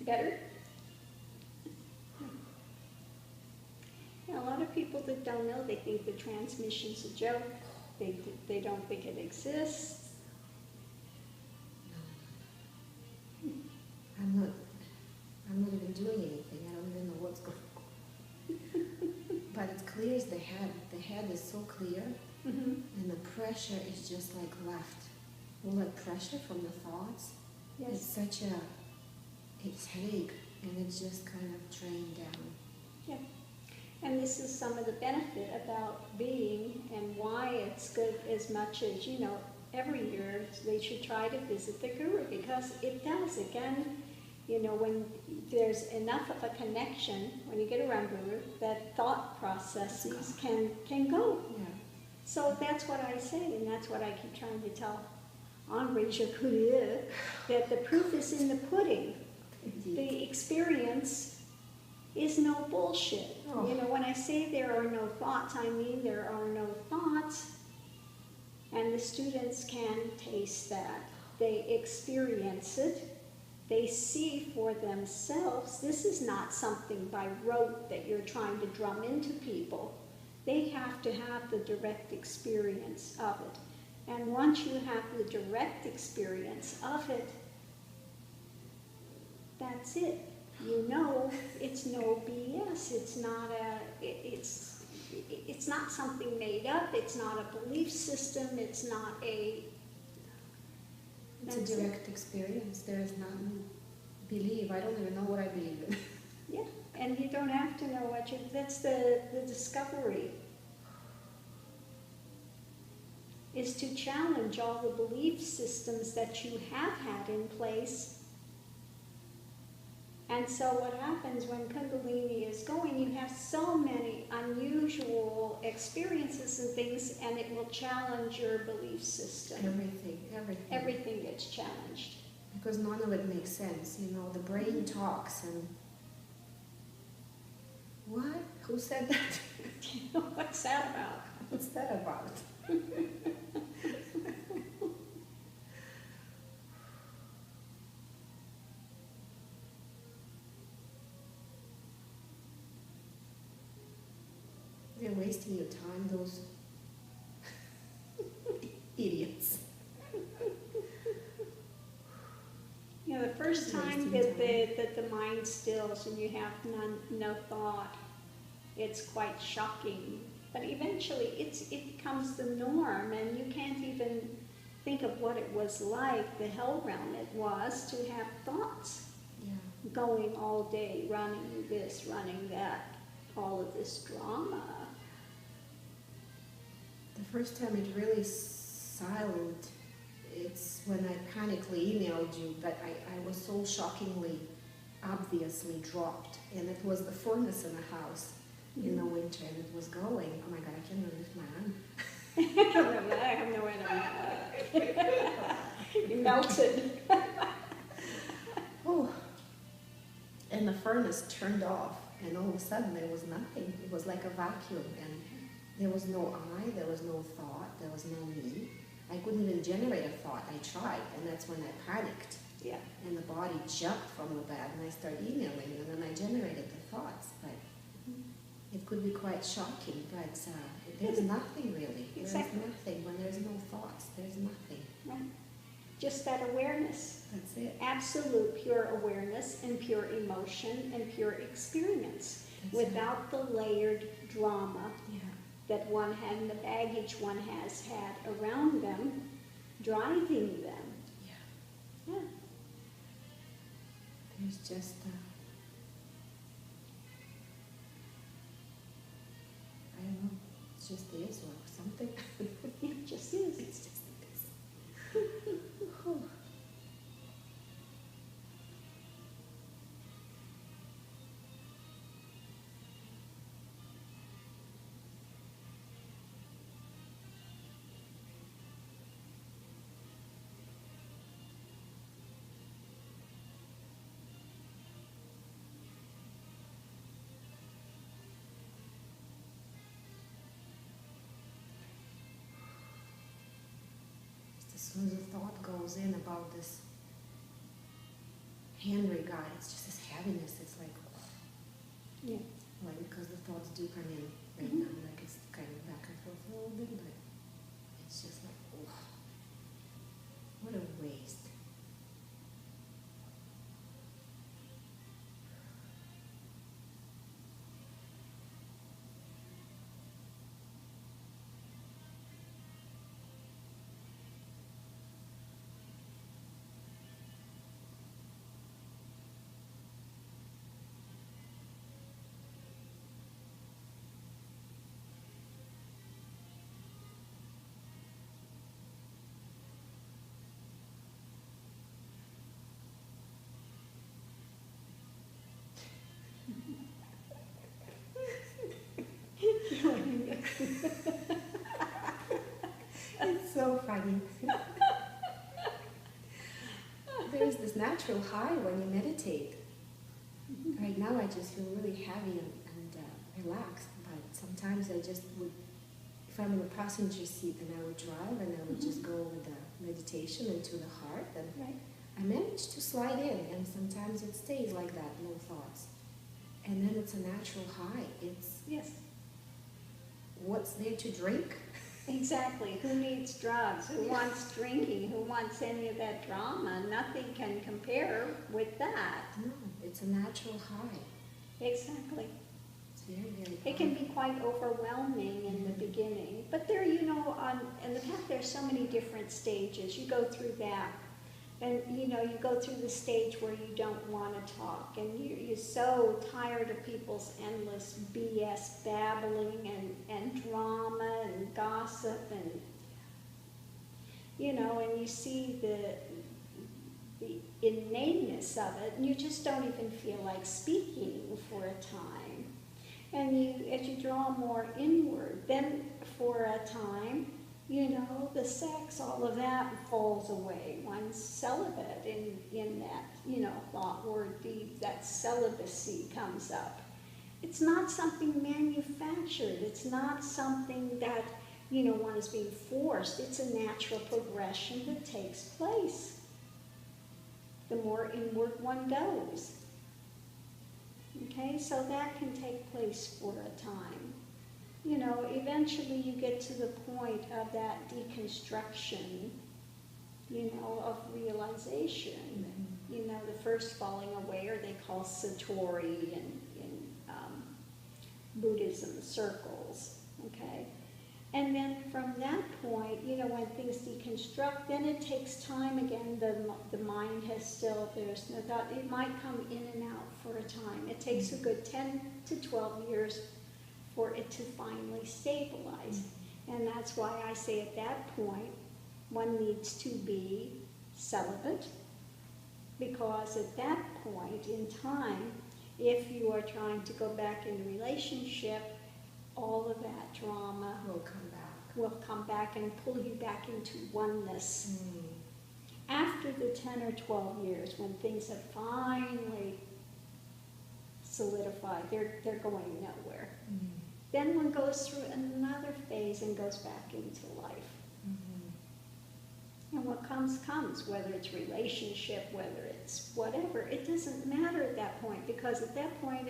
Better? Yeah, a lot of people that don't know, they think the transmission's a joke. They don't think it exists. No. I'm not even doing anything. I don't even know what's going on. But it clears the head. The head is so clear, and the pressure is just like left. All that pressure from the thoughts. Yes. It's such a, it's headache, and it's just kind of drained down. Yeah. And this is some of the benefit about being and why it's good as much as, every year they should try to visit the guru, because it does, again, when there's enough of a connection, when you get around guru, that thought processes can go. Yeah. So that's what I say, and that's what I keep trying to tell Andre Jacoulier, that the proof is in the pudding. Indeed. The experience is no bullshit. Oh. When I say there are no thoughts, I mean there are no thoughts, and the students can taste that. They experience it. They see for themselves. This is not something by rote that you're trying to drum into people. They have to have the direct experience of it. And once you have the direct experience of it, that's it. It's no BS. It's not something made up. It's not a belief system. It's not a... It's a direct experience. There is none believe. I don't even know what I believe in. Yeah, and you don't have to know what you... That's the discovery. Is to challenge all the belief systems that you have had in place. And so what happens when Kundalini is going, you have so many unusual experiences and things, and it will challenge your belief system. Everything. Everything gets challenged. Because none of it makes sense. The brain talks and... What? Who said that? What's that about? What's that about? They're wasting your time, those idiots. The first time that the mind stills and you have no thought, it's quite shocking. But eventually it becomes the norm, and you can't even think of what it was like, the hell realm it was, to have thoughts going all day, running this, running that, all of this drama. The first time it really silent, it's when I panically emailed you, but I was so shockingly, obviously dropped, and it was the furnace in the house. In the winter, and it was going. Oh my God, I can't lift my arm. I have no way to You melted. Oh. And the furnace turned off, and all of a sudden there was nothing. It was like a vacuum, and there was no I, there was no thought, there was no me. I couldn't even generate a thought. I tried, and that's when I panicked. Yeah. And the body jumped from the bed, and I started emailing, and then I generated the thoughts. But it could be quite shocking, but there's nothing really. Exactly. There's nothing. When there's no thoughts, there's nothing. Right. Just that awareness. That's it. Absolute pure awareness and pure emotion and pure experience. Without the layered drama that one had and the baggage one has had around them, driving them. Yeah. There's just I don't know, it just is or something. It just is. It's just is. As soon as a thought goes in about this Henry got, it's just this heaviness. It's like, oh, Yeah. like because the thoughts do come in right Mhm. now, like it's kind of back and forth a little bit, but it's just like, oh, what a waste. It's so funny. There's this natural high when you meditate. Right now I just feel really heavy and relaxed, but sometimes I just would, if I'm in the passenger seat, then I would drive and I would just go with the meditation into the heart, and Right. I manage to slide in, and sometimes it stays like that, no thoughts. And then it's a natural high. It's Yes. what's there to drink? Exactly. Who needs drugs? Who wants drinking? Who wants any of that drama? Nothing can compare with that. No, it's a natural high. Exactly. It's very, very It can be quite overwhelming in the beginning, but there, in the path, there's so many different stages. You go through that, and you go through the stage where you don't want to talk, and you're so tired of people's endless BS babbling and drama and gossip, and and you see the innateness of it, and you just don't even feel like speaking for a time. And as you draw more inward, then for a time, the sex, all of that falls away. One's celibate in that, thought word, that celibacy comes up. It's not something manufactured. It's not something that, one is being forced. It's a natural progression that takes place the more inward one goes. Okay, so that can take place for a time. Eventually you get to the point of that deconstruction, of realization. The first falling away, or they call satori in Buddhism circles, okay? And then from that point, when things deconstruct, then it takes time again. The mind has still, there's no thought. It might come in and out for a time. It takes a good 10 to 12 years for it to finally stabilize. And that's why I say at that point, one needs to be celibate, because at that point in time, if you are trying to go back in a relationship, all of that drama will come back and pull you back into oneness. After the 10 or 12 years, when things have finally solidified, they're going nowhere. Then one goes through another phase and goes back into life. And what comes, whether it's relationship, whether it's whatever, it doesn't matter at that point, because at that point,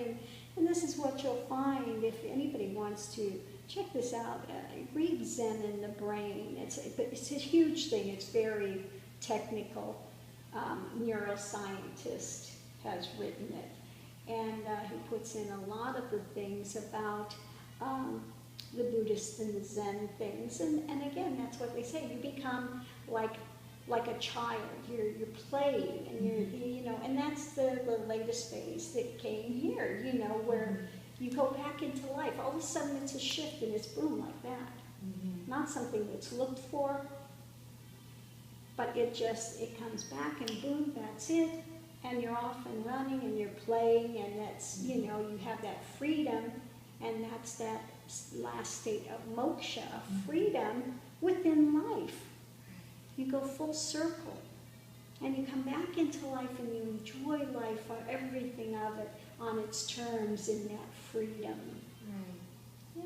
and this is what you'll find if anybody wants to check this out, read Zen in the Brain. It's a huge thing. It's very technical. Neuroscientist has written it. And he puts in a lot of the things about the Buddhist and the Zen things. And again, that's what they say. You become like a child. You're playing, and and that's the latest phase that came here, where you go back into life. All of a sudden it's a shift and it's boom like that. Not something that's looked for, but it comes back and boom, that's it. And you're off and running and you're playing, and that's, you have that freedom, and that's that last state of moksha, of freedom within life. You go full circle, and you come back into life, and you enjoy life, everything of it on its terms in that freedom. Yeah.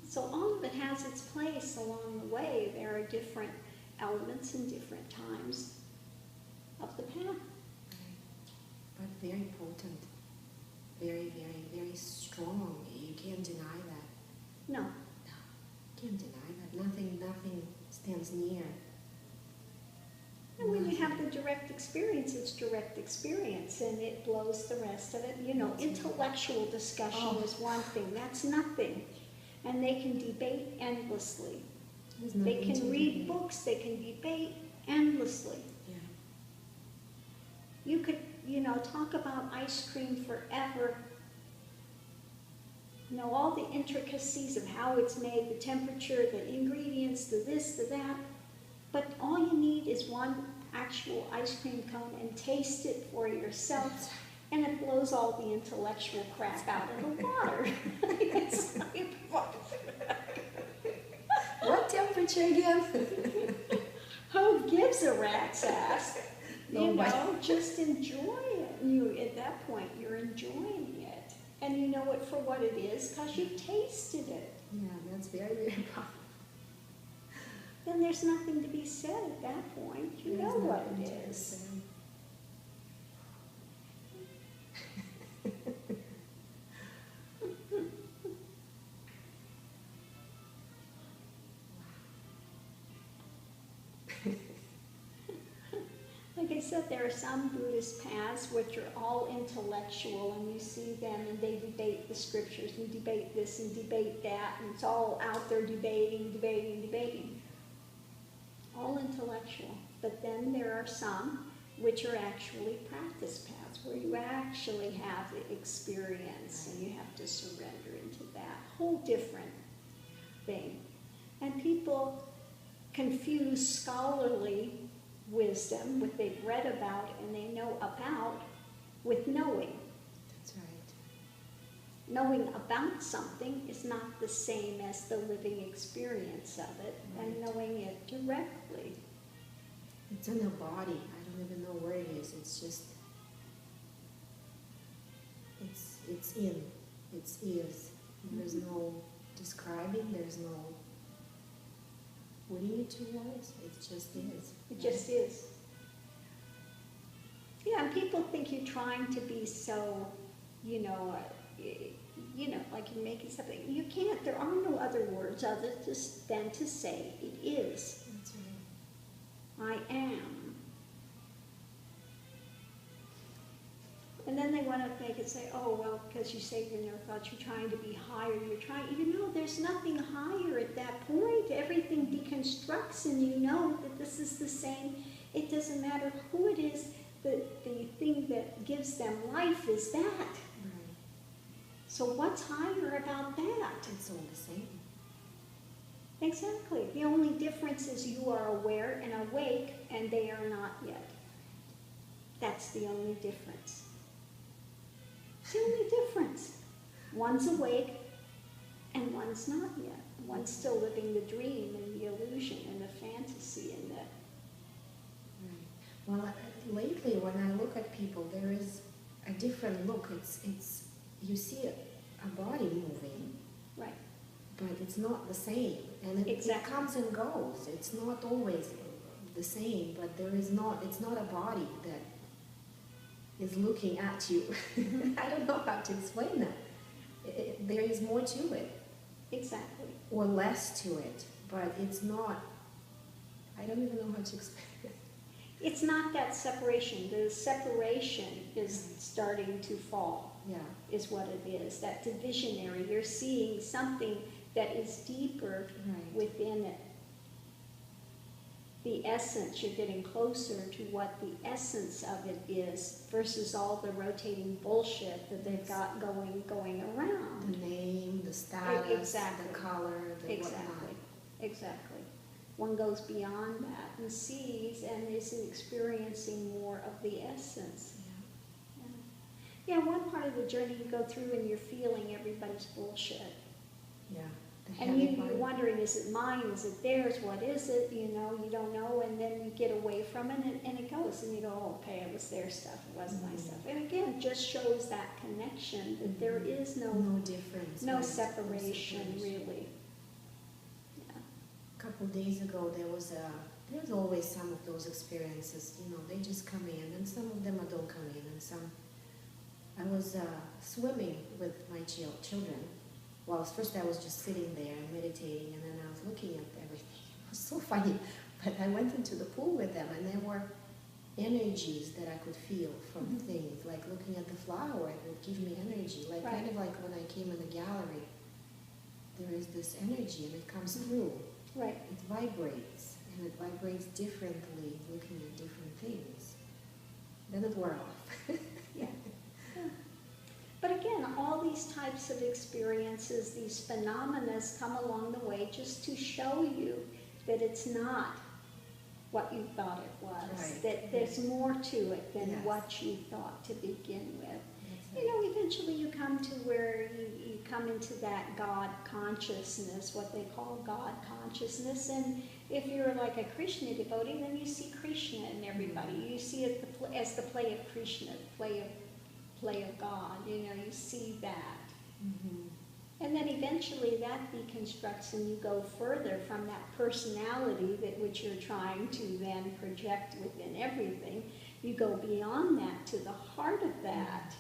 So all of it has its place along the way. There are different elements in different times of the path. But very potent, very, very, very strong. You can't deny that. No. No, can't deny that. Nothing stands near. And when you have the direct experience, it's direct experience, and it blows the rest of it. You know, intellectual discussion is one thing. That's nothing. And they can debate endlessly. They can read books. They can debate endlessly. Yeah. You could, talk about ice cream forever. Know all the intricacies of how it's made, the temperature, the ingredients, the this, the that. But all you need is one actual ice cream cone and taste it for yourself, and it blows all the intellectual crap out of the water. It's like, what temperature again? Who gives a rat's ass? Nobody. Just enjoy it. At that point, you're enjoying it. And you know it for what it is because you've tasted it. Yeah, that's very, very powerful. Then there's nothing to be said at that point. You know what it is. Like I said, there are some Buddhist paths which are all intellectual, and you see them and they debate the scriptures and debate this and debate that, and it's all out there debating. All intellectual. But then there are some which are actually practice paths, where you actually have the experience and you have to surrender into that whole different thing. And people confuse scholarly wisdom, what they've read about and they know about, with knowing. That's right. Knowing about something is not the same as the living experience of it, and knowing it directly. It's in the body. I don't even know where it is. It's just, it's in. It is. There's no describing. There's no putting it to words. It just is. It just is. Yeah, and people think you're trying to be so, like you're making something. You can't. There are no other words other than to say it is. That's right. I am. And then they want to make it say, oh, well, because you say you never thought you're trying to be higher. There's nothing higher at that point. Everything deconstructs, and you know that this is the same. It doesn't matter who it is. The thing that gives them life is that. Right. So what's higher about that? It's all the same. Exactly. The only difference is you are aware and awake, and they are not yet. That's the only difference. It's the only difference. One's awake, and one's not yet. One's still living the dream and the illusion and the fantasy and the... Right. Well, lately when I look at people, there is a different look. It's you see a body moving, Right. but it's not the same, and it comes and goes. It's not always the same, but it's not a body that is looking at you. I don't know how to explain that. There is more to it. Exactly. Or less to it, but it's not, I don't even know how to explain it. It's not that separation. The separation is starting to fall, Yeah. is what it is. That divisionary. You're seeing something that is deeper Right. within it. The essence, you're getting closer to what the essence of it is versus all the rotating bullshit that they've got going around. The name, the status, Exactly. the color, the Exactly. Exactly. One goes beyond that and sees and is experiencing more of the essence. whatnot. Yeah, one part of the journey you go through and you're feeling everybody's bullshit. Yeah. The And heavy you're part. wondering, is it mine, is it theirs, what is it, you don't know, and then you get away from it and it goes, and you go, oh, okay, it was their stuff, it wasn't my stuff. And again, it just shows that connection, that there is no difference. no right? separation, really. Yeah. A couple of days ago, there was there's always some of those experiences, you know, they just come in, and some of them don't come in, and some. I was swimming with my children. Well, first I was just sitting there and meditating, and then I was looking at everything. It was so funny. But I went into the pool with them, and there were energies that I could feel from things, like looking at the flower, it would give me energy, like kind of like when I came in the gallery, there is this energy and it comes through. Right. It vibrates, and it vibrates differently looking at different things. Then it wore off. Yeah. But again, all these types of experiences, these phenomena come along the way just to show you that it's not what you thought it was, Right. that there's more to it than Yes. what you thought to begin with. That's You know, eventually you come to where you come into that God consciousness, what they call God consciousness, and if you're like a Krishna devotee, then you see Krishna in everybody. You see it as the play of Krishna, play of God, you know, you see that. Mm-hmm. And then eventually that deconstructs and you go further from that personality that which you're trying to then project within everything. You go beyond that to the heart of that,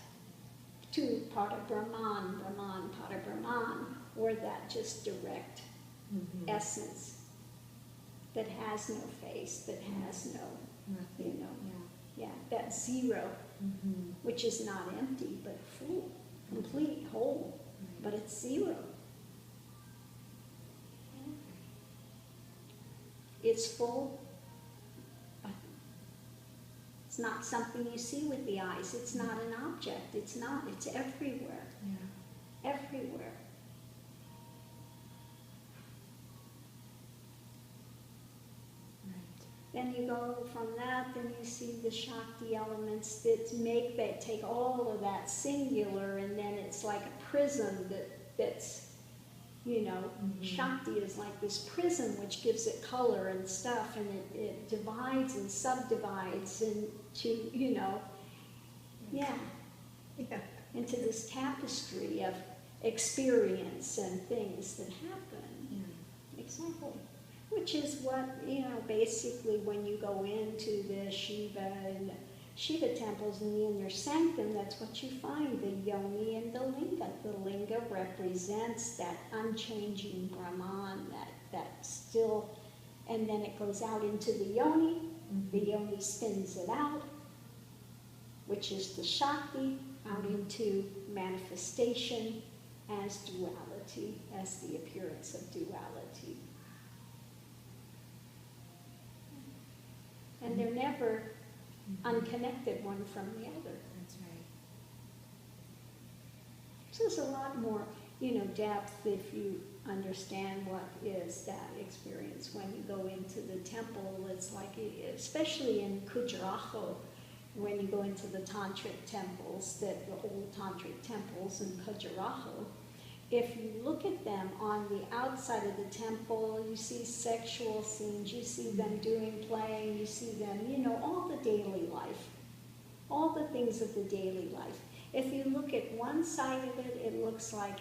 to Pada Brahman, Pada Brahman, or that just direct essence that has no face, that has no, Nothing. you know, yeah, that zero, which is not empty but full, complete, whole. But it's zero. It's full, but it's not something you see with the eyes. It's not an object. It's not. It's everywhere. Yeah. Everywhere. Right. Then you go from that, then you see the Shakti elements that take all of that singular, and then it's like a prism that's, you know, Shakti is like this prism which gives it color and stuff, and it divides and subdivides into, you know, yeah, into this tapestry of experience and things that happen. Yeah. Exactly. Which is what, you know, basically when you go into the Shiva temples in the inner sanctum, that's what you find, the yoni and the linga. The linga represents that unchanging Brahman, that still, and then it goes out into the yoni. The yoni spins it out, which is the Shakti, out into manifestation as duality, as the appearance of duality. And they're never unconnected one from the other. That's right. So there's a lot more, you know, depth if you understand what is that experience when you go into the temple. It's like, especially in Khajuraho, when you go into the Tantric temples, the old Tantric temples in Khajuraho, if you look at them on the outside of the temple, you see sexual scenes, you see them doing playing, you see them, you know, all the daily life, all the things of the daily life. If you look at one side of it, it looks like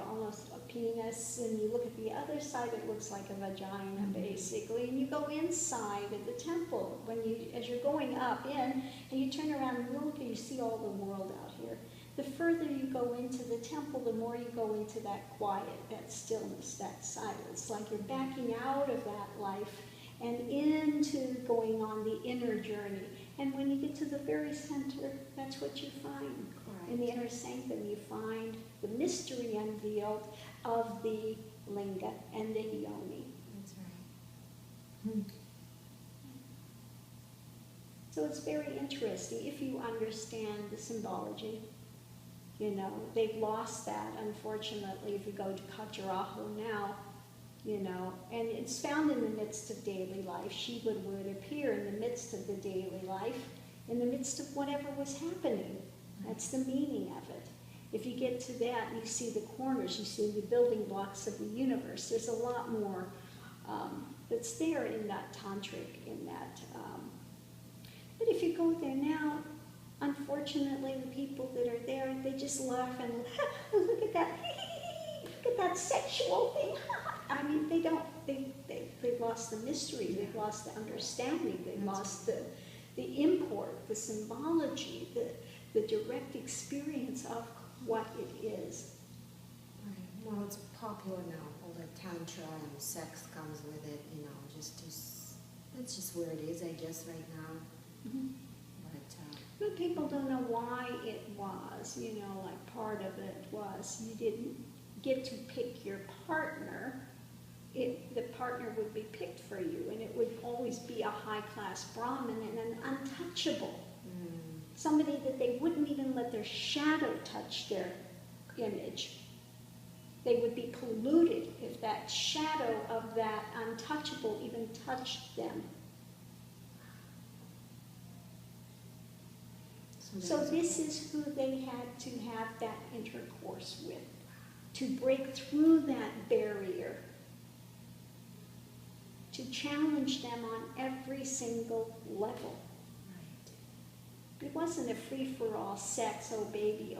almost a penis, and you look at the other side, it looks like a vagina, basically. And you go inside of the temple as you're going up in, and you turn around and look, and you see all the world out here. The further you go into the temple, the more you go into that quiet, that stillness, that silence, like you're backing out of that life and into going on the inner journey. And when you get to the very center, that's what you find. Correct. In the inner sanctum, you find the mystery unveiled of the linga and the yoni. That's right. So it's very interesting if you understand the symbology. You know, they've lost that, unfortunately, if you go to Khajuraho now, you know, and it's found in the midst of daily life. Shiva would appear in the midst of the daily life, in the midst of whatever was happening. That's the meaning of it. If you get to that, you see the corners, you see the building blocks of the universe. There's a lot more that's there in that tantric, in that. But if you go there now, unfortunately, the people that are there, they just laugh and look at that sexual thing. I mean, they don't, they lost the mystery, Yeah. they've lost the understanding, they've That's lost the import, the symbology, the direct experience of what it is. Right. Well, it's popular now. All the tantra and sex comes with it, you know, that's just where it is, I guess, right now. Mm-hmm. But people don't know why it was, you know, like part of it was you didn't get to pick your partner. The partner would be picked for you, and it would always be a high-class Brahmin and an untouchable. Somebody that they wouldn't even let their shadow touch their image. They would be polluted if that shadow of that untouchable even touched them. So this is who they had to have that intercourse with, to break through that barrier, to challenge them on every single level. Right. It wasn't a free-for-all sex, oh baby,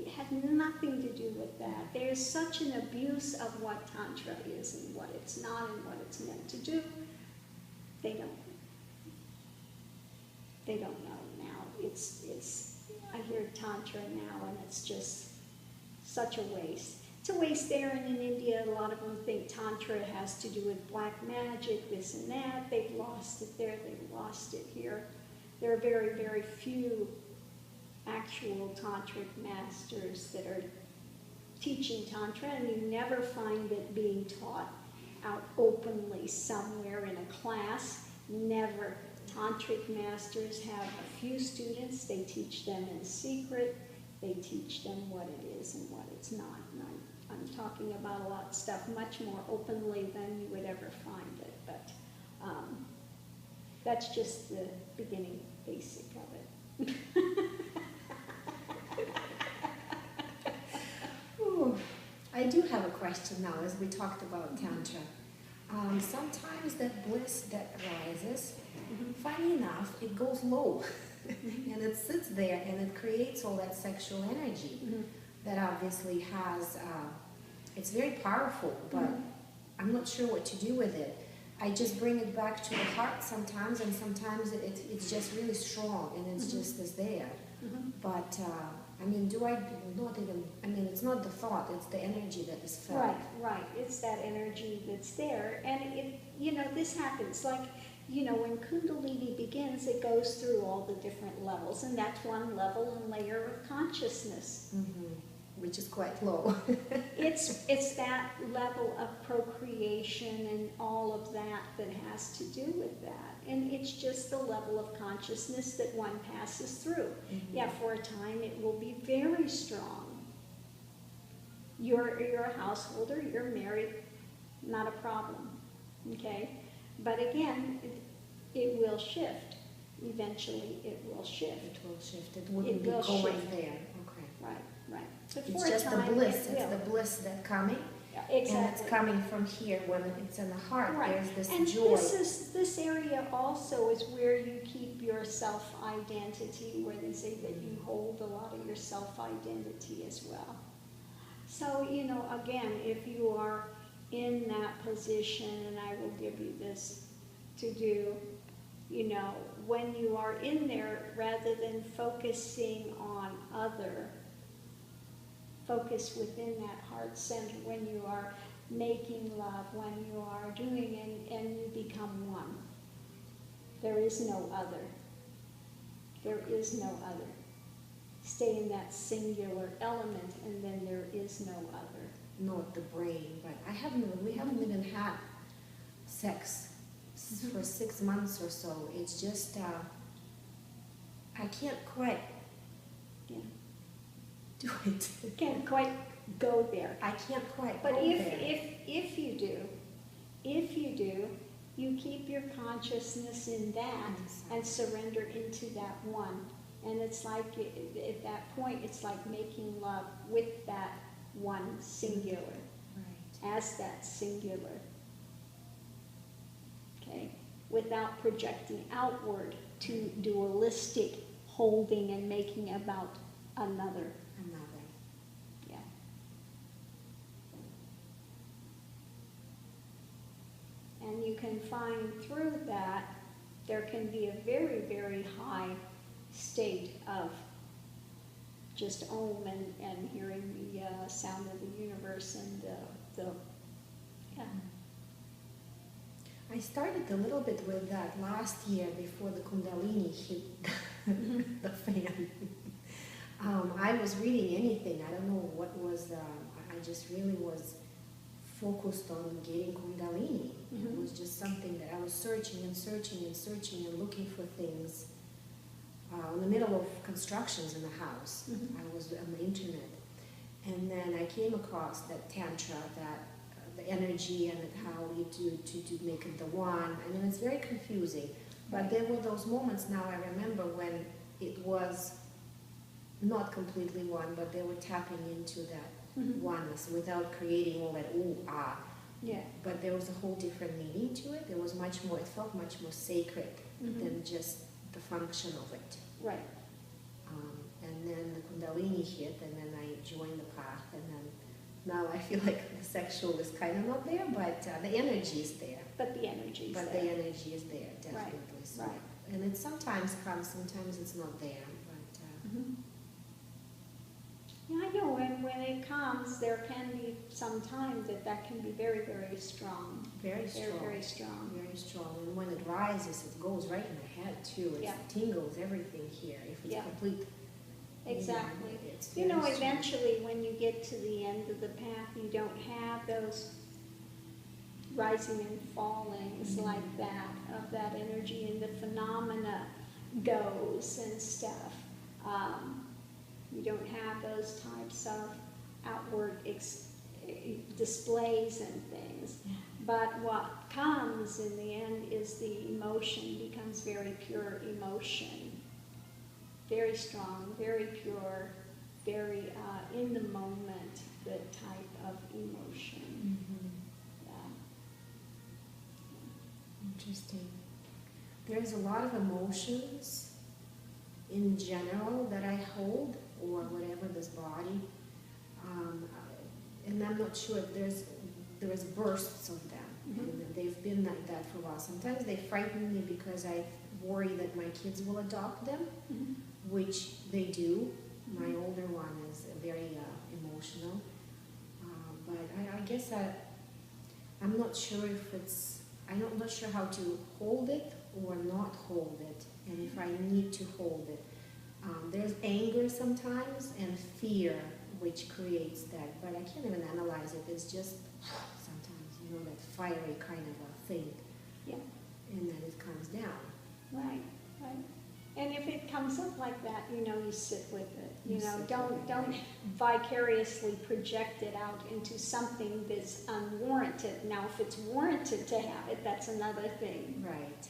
it had nothing to do with that. There's such an abuse of what Tantra is and what it's not and what it's meant to do. They don't know now. I hear Tantra now, and it's just such a waste. It's a waste there, and in India, a lot of them think Tantra has to do with black magic, this and that. They've lost it there, they've lost it here. There are very, very few actual Tantric masters that are teaching Tantra, and you never find it being taught out openly somewhere in a class. Never. Tantric masters have a few students, they teach them in secret, they teach them what it is and what it's not. And I'm talking about a lot of stuff much more openly than you would ever find it, but that's just the beginning basic of it. Ooh, I do have a question now as we talked about Tantra. Sometimes that bliss that rises, funny enough, it goes low and it sits there and it creates all that sexual energy that obviously has, it's very powerful, but I'm not sure what to do with it. I just bring it back to the heart sometimes, and sometimes it's just really strong and it's just is there. But I mean, it's not the thought, it's the energy that is felt. Right. It's that energy that's there. And this happens. Like, when Kundalini begins, it goes through all the different levels. And that's one level and layer of consciousness. Which is quite low. It's that level of procreation and all of that has to do with that. And it's just the level of consciousness that one passes through. Yeah, for a time it will be very strong. You're a householder, you're married, not a problem, okay? But again, it will shift. Eventually it will shift. It will shift. It wouldn't be going there. Okay. Right. But It's for just a time, the bliss. It will. It's the bliss that's coming. Yeah, exactly. And it's coming from here. When it's in the heart, Right. there's this and joy. This area also is where you keep your self-identity, where they say that you hold a lot of your self-identity as well. So, again, if you are in that position, and I will give you this to do, when you are in there, rather than focusing on other, focus within that heart center when you are making love, when you are doing and you become one. There is no other. There is no other. Stay in that singular element, and then there is no other. Not the brain, but we haven't even had sex for 6 months or so. It's just, I can't quite do it. Can't quite go there. I can't quite But go if you do, you keep your consciousness in that and surrender into that one. And it's like, at that point, it's like making love with that one singular, as that singular, okay? Without projecting outward to dualistic holding and making about another. Yeah. And you can find through that there can be a very, very high state of just Om and hearing the sound of the universe and yeah. I started a little bit with that last year before the Kundalini hit the fan. I was reading anything, I don't know what was, I just really was focused on getting Kundalini. It was just something that I was searching and searching and searching and looking for things. In the middle of constructions in the house, I was on the internet. And then I came across that Tantra, that the energy and how you do to make it the one. I mean, it's very confusing. But there were those moments now I remember when it was not completely one, but they were tapping into that oneness without creating all that ooh, ah. Yeah. But there was a whole different meaning to it. There was much more, it felt much more sacred than just the function of it. Right. And then the Kundalini hit, and then I joined the path, and then now I feel like the sexual is kind of not there, but the energy is there. But the energy is there. But the energy is there, definitely. Right. So, Right. and it sometimes comes, sometimes it's not there. But yeah, I know, and when it comes, there can be some time that can be very, very strong. very strong. Very, very strong. Very strong. And when it rises, it goes right in the head too. It Yeah. tingles everything here. If it's Yeah. complete. Exactly. It's You know, very strong. eventually, when you get to the end of the path, you don't have those rising and fallings like that, of that energy, and the phenomena goes and stuff. You don't have those types of outward displays and things. Yeah. But what comes in the end is the emotion becomes very pure emotion. Very strong, very pure, very in the moment, the type of emotion. Yeah. Interesting. There's a lot of emotions in general that I hold, or whatever, this body. And I'm not sure if there's bursts of them. And they've been like that for a while. Sometimes they frighten me because I worry that my kids will adopt them, which they do. My older one is very emotional. But I guess I'm not sure if I'm not sure how to hold it or not hold it, and if I need to hold it. There's anger sometimes and fear which creates that, but I can't even analyze it. It's just sometimes, that fiery kind of a thing. Yeah. And then it comes down. Right, right. And if it comes up like that, you sit with it. You sit with Don't vicariously project it out into something that's unwarranted. Now, if it's warranted to have it, that's another thing. Right.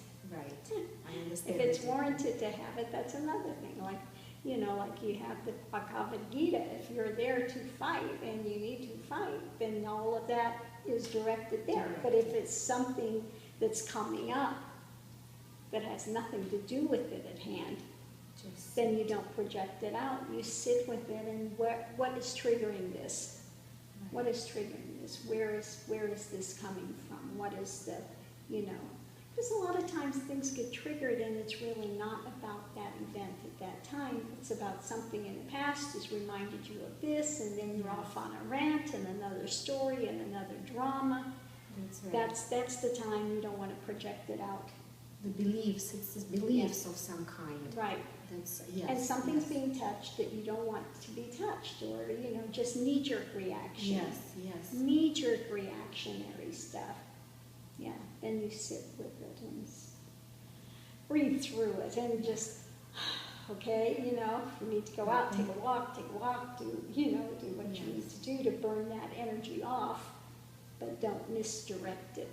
I understand. If it's warranted to have it, that's another thing. Like you have the Bhagavad Gita. If you're there to fight and you need to fight, then all of that is directed there. But if it's something that's coming up that has nothing to do with it at hand, then you don't project it out. You sit with it, and what is triggering this? What is triggering this? Where is this coming from? What is the, because a lot of times things get triggered and it's really not about that event at that time. It's about something in the past has reminded you of this, and then you're off on a rant and another story and another drama. That's right. That's the time you don't want to project it out. The beliefs, it's the beliefs of some kind. Right. Yes. And something's being touched that you don't want to be touched, or, just knee-jerk reaction. Yes. Knee-jerk reactionary stuff. Yeah, then you sit with it and breathe through it and just, okay, if you need to go out, take a walk, do what you need to do to burn that energy off, but don't misdirect it.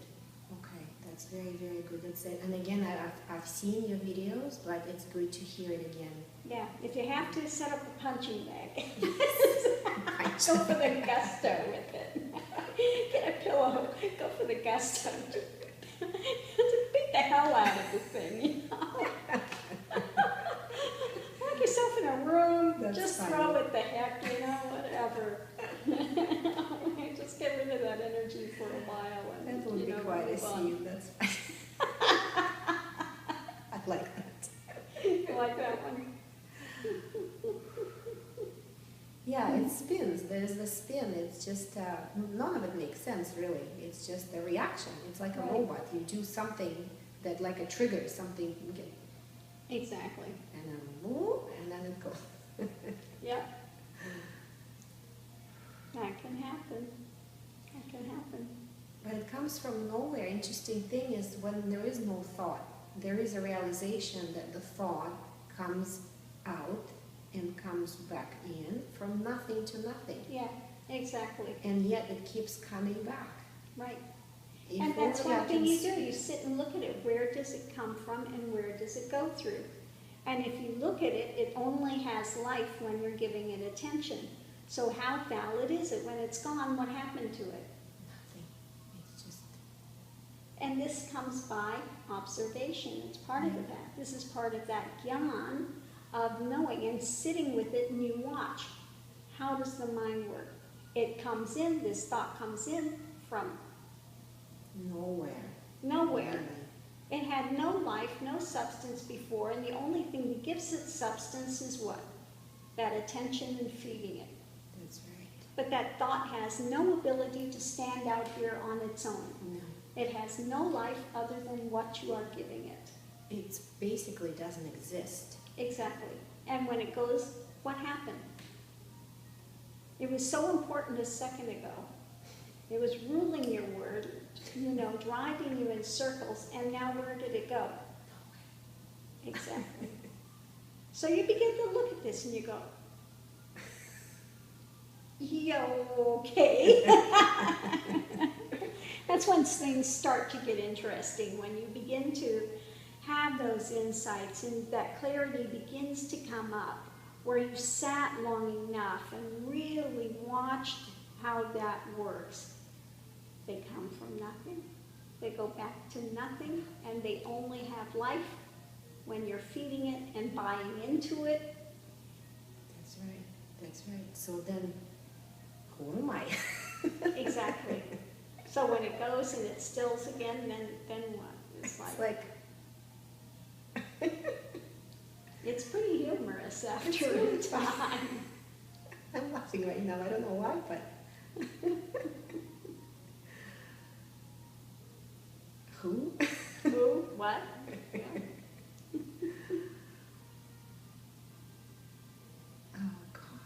Okay, that's very, very good. That's it. And again, I've seen your videos, but it's good to hear it again. Yeah, if you have to set up a punching bag, go for the gusto with it. Get a pillow, go for the gusto. Just beat the hell out of the thing, Lock yourself in a room, That's just funny. throw it the heck, whatever. Just get rid of that energy for a while and, That would be quite a move on. scene. That's funny. I like that. You like that one? Yeah, it spins. There's the spin. It's just, none of it makes sense, really. It's just a reaction. It's like a Right. robot. You do something that, like a trigger, something, you get, Exactly. and then move, and then it goes. Yeah. That can happen. That can happen. But it comes from nowhere. Interesting thing is when there is no thought, there is a realization that the thought comes out and comes back in from nothing to nothing. Yeah, exactly. And yet it keeps coming back. Right. If And that's only I one thing can you see- do. You sit and look at it. Where does it come from and where does it go through? And if you look at it, it only has life when you're giving it attention. So how valid is it? When it's gone, what happened to it? Nothing. It's just, And this comes by observation. It's part of that. This is part of that gyan of knowing and sitting with it, and you watch. How does the mind work? It comes in, this thought comes in from nowhere. nowhere. Really. It had no life, no substance before, and the only thing that gives it substance is what? That attention and feeding it. That's right. But that thought has no ability to stand out here on its own. No. It has no life other than what you are giving it. It basically doesn't exist. Exactly. And when it goes, what happened? It was so important a second ago. It was ruling your word, driving you in circles, and now where did it go? Exactly. So you begin to look at this and you go, okay. That's when things start to get interesting, when you begin to have those insights and that clarity begins to come up, where you sat long enough and really watched how that works. They come from nothing, they go back to nothing, and they only have life when you're feeding it and buying into it. That's right. That's right. So then, who am I? Exactly. So when it goes and it stills again, then what? It's like it's pretty humorous after a time. I'm laughing right now. I don't know why, but who? Who? What? Yeah. Oh God.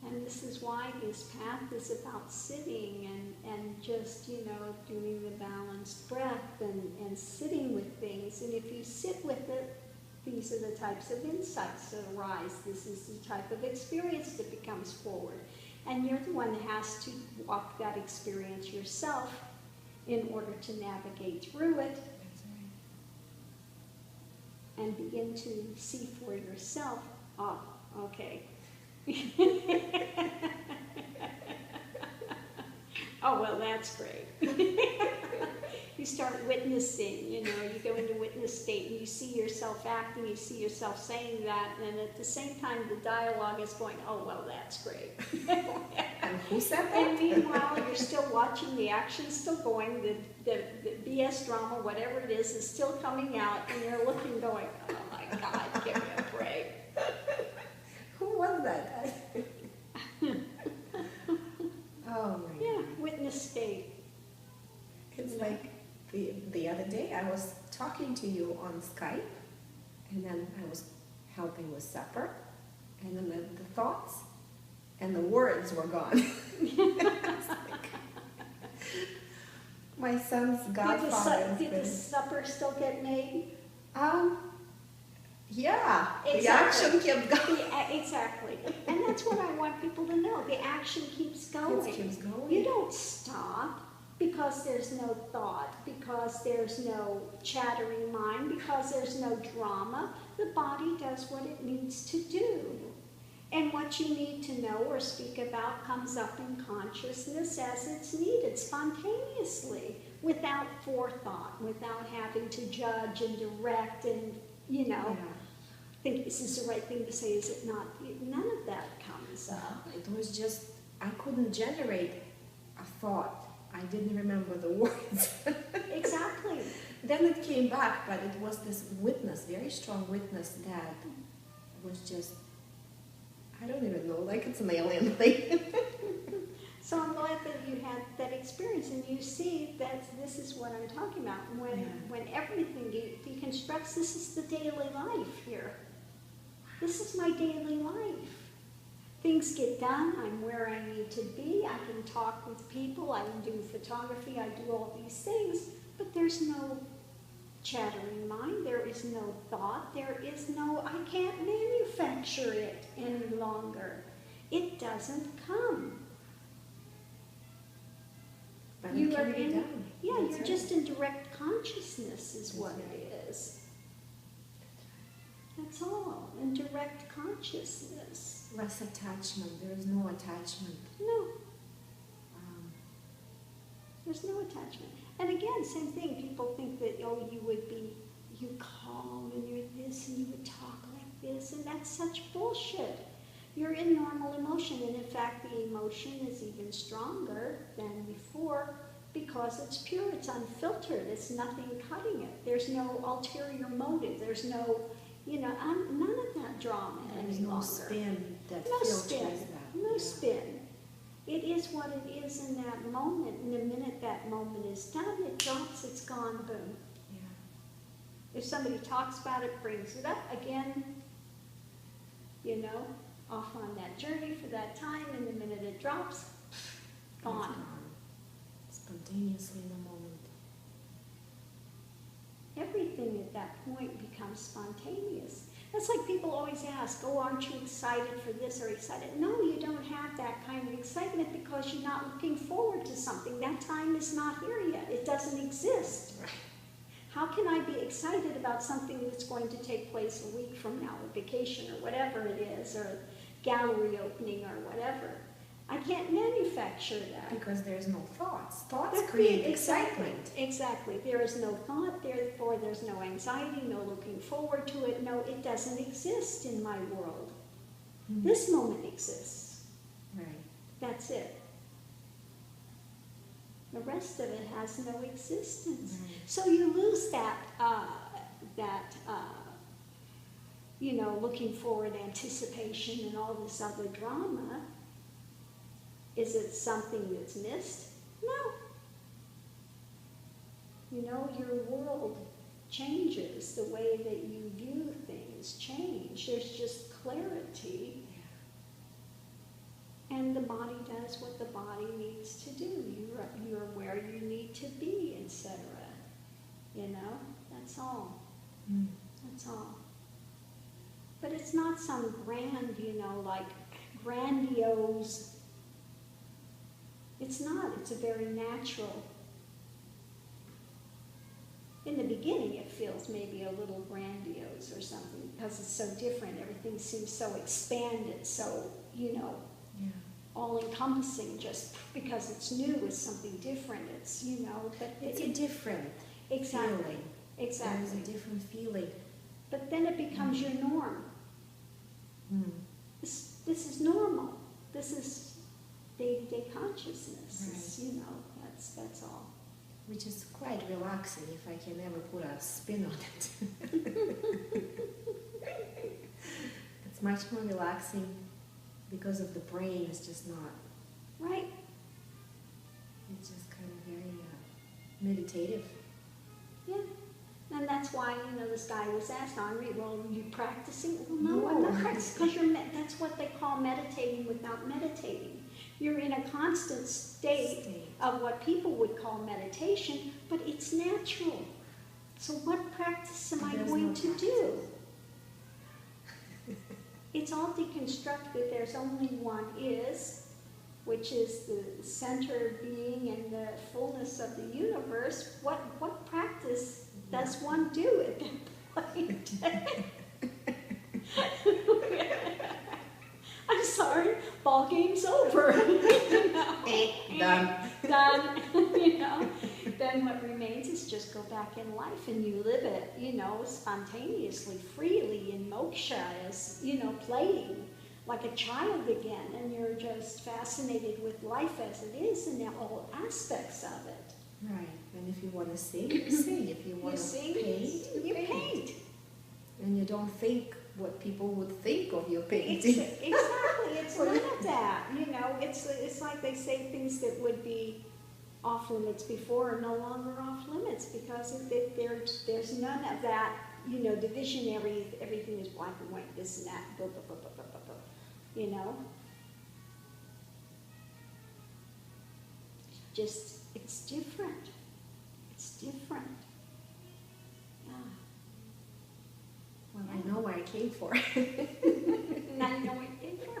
And this is why this path is about sitting and just, doing the balanced breath and sitting with things. And if you sit with it, these are the types of insights that arise. This is the type of experience that becomes forward. And you're the one that has to walk that experience yourself in order to navigate through it That's right. and begin to see for yourself, okay. Oh, well, that's great. You start witnessing, you go into witness state and you see yourself acting, you see yourself saying that, and at the same time the dialogue is going, oh, well, that's great. And who said that? And meanwhile, you're still watching, the action's still going, the BS drama, whatever it is still coming out, and you're looking going, oh my God, give me a break. Who was that? Oh my Yeah, God. witness state. It's like the other day I was talking to you on Skype, and then I was helping with supper, and then the thoughts and the words were gone. It's like, my son's godfather. Did the supper still get made? Yeah, the Exactly. action kept going. Exactly. And that's what I want people to know. The action keeps going. It keeps going. You don't stop. Because there's no thought, because there's no chattering mind, because there's no drama. The body does what it needs to do. And what you need to know or speak about comes up in consciousness as it's needed, spontaneously, without forethought, without having to judge and direct and, think this is the right thing to say, is it not? None of that comes up. It was just, I couldn't generate a thought. I didn't remember the words. Exactly. Then it came back, but it was this witness, very strong witness that was just, I don't even know, like it's an alien thing. So I'm glad that you had that experience, and you see that this is what I'm talking about. When everything deconstructs, this is the daily life here. This is my daily life. Things get done, I'm where I need to be, I can talk with people, I can do photography, I do all these things, but there's no chattering mind, there is no thought, I can't manufacture it any longer. It doesn't come. But you are in, you're right. Just in direct consciousness is what it is. That's all, in direct consciousness. Less attachment, there is no attachment. No. There's no attachment. And again, same thing, people think that, you would be, you calm and you're this and you would talk like this, and that's such bullshit. You're in normal emotion, and in fact the emotion is even stronger than before because it's pure, it's unfiltered, it's nothing cutting it. There's no ulterior motive, there's no, none of that drama There's any no longer. spin that No filters spin, that. no spin. It is what it is in that moment, and the minute that moment is done, it drops, it's gone, boom. Yeah. If somebody talks about it, brings it up again, off on that journey for that time, and the minute it drops, gone. Spontaneously in the moment. Everything at that point becomes spontaneous. That's like people always ask, aren't you excited for this or excited? No, you don't have that kind of excitement because you're not looking forward to something. That time is not here yet. It doesn't exist. Right. How can I be excited about something that's going to take place a week from now, a vacation or whatever it is, or gallery opening or whatever? I can't manufacture that. Because there's no thoughts. Thoughts create excitement. Exactly. There is no thought, therefore there's no anxiety, no looking forward to it. No, it doesn't exist in my world. Mm-hmm. This moment exists. Right. That's it. The rest of it has no existence. Right. So you lose that, looking forward, anticipation, and all this other drama. Is it something that's missed? No. Your world changes. The way that you view things change. There's just clarity. Yeah. And the body does what the body needs to do. You're where you need to be, etc. That's all. Mm. That's all. But it's not some grand, like grandiose. It's not. It's a very natural. In the beginning, it feels maybe a little grandiose or something because it's so different. Everything seems so expanded, so, all-encompassing just because it's new. It's something different. It's, but it's a different feeling. Exactly. There's a different feeling. But then it becomes your norm. Mm. This is normal. This is day-to-day consciousness. Right. That's all. Which is quite relaxing, if I can ever put a spin on it. It's much more relaxing because of the brain. It's just not. Right. It's just kind of very meditative. Yeah. And that's why, this guy was asked, Henri, well, are you practicing? Well, no, I'm not practicing, because that's what they call meditating without meditating. You're in a constant state of what people would call meditation, but it's natural. So what practice am I going to do? It's all deconstructed. There's only one is, which is the center being and the fullness of the universe, what practice does one do at that point? I'm sorry, ball game's over. Done. Done. Then what remains is just go back in life and you live it, spontaneously, freely in moksha as, playing like a child again, and you're just fascinated with life as it is and all aspects of it. Right, and if you want to sing, you sing. If you want to paint, you paint. And you don't think what people would think of your painting. Exactly, it's none of that, it's like they say things that would be off limits before are no longer off limits, because there's none of that, division, everything is black and white, this and that, blah, blah, blah, blah, blah, blah, blah. Just, it's different. It's different. Yeah. Well, I know what I came for. Now you know what you came for?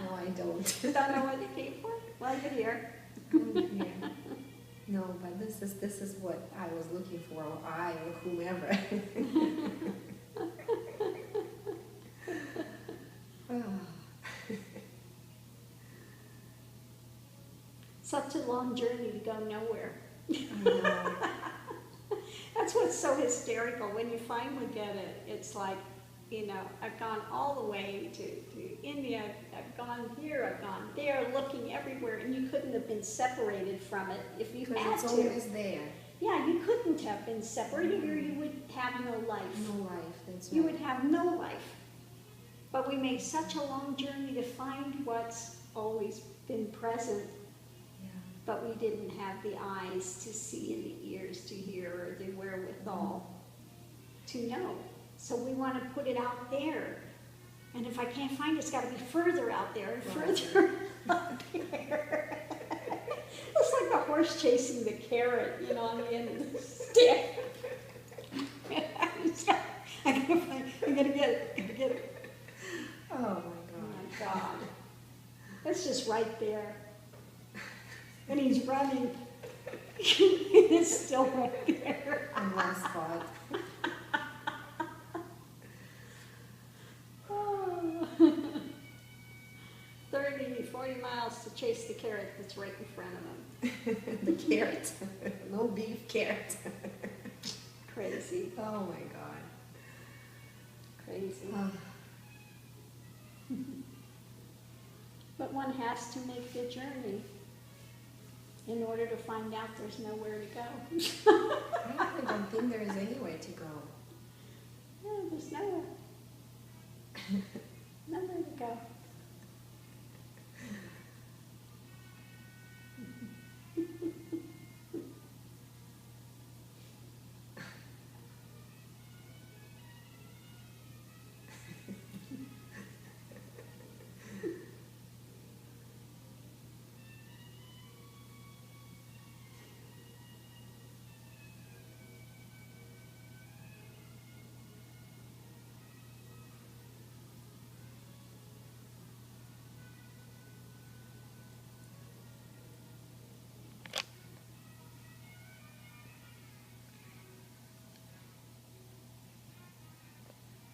No, I don't. Don't know what you came for? Well, you're here. Yeah. No, but this is what I was looking for, or I, or whomever. Such a long journey to go nowhere. I know. That's what's so hysterical. When you finally get it, it's like, I've gone all the way to India, I've gone here, I've gone there, looking everywhere, and you couldn't have been separated from it if you had to. Because it's always there. Yeah, you couldn't have been separated, or you would have no life. No life, that's right. You would have no life. But we make such a long journey to find what's always been present. Yeah. But we didn't have the eyes to see and the ears to hear, or the wherewithal to know. So we want to put it out there. And if I can't find it, it's got to be further out there and further out there. It's like the horse chasing the carrot, on the end of the stick. I gotta get it. Oh my Oh God. my God. It's just right there. And he's running. It's still right there. In one spot. Oh. 30, 40 miles to chase the carrot that's right in front of him. The carrot. No beef carrot. Crazy. Oh my God. Crazy. Oh. But one has to make the journey in order to find out there's nowhere to go. I don't think there is any way to go. No, there's nowhere. Nowhere to go.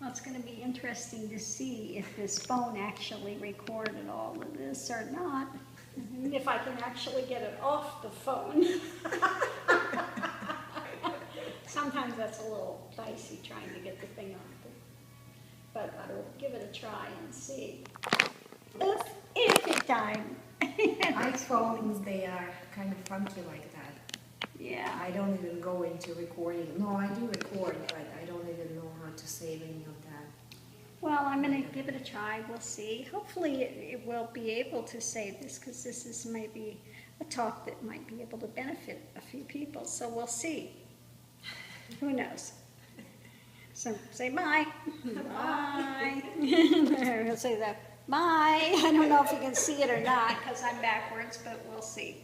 Well, it's going to be interesting to see if this phone actually recorded all of this or not. And if I can actually get it off the phone. Sometimes that's a little dicey trying to get the thing off. But I'll give it a try and see. If it time. iPhones, they are kind of funky like that. Yeah. I don't even go into recording. No, I do record, but I don't even know how to save any of that. Well, I'm going to give it a try. We'll see. Hopefully it will be able to save this, because this is maybe a talk that might be able to benefit a few people. So we'll see. Who knows? So say bye. Bye. We'll say that. Bye. I don't know if you can see it or not because I'm backwards, but we'll see.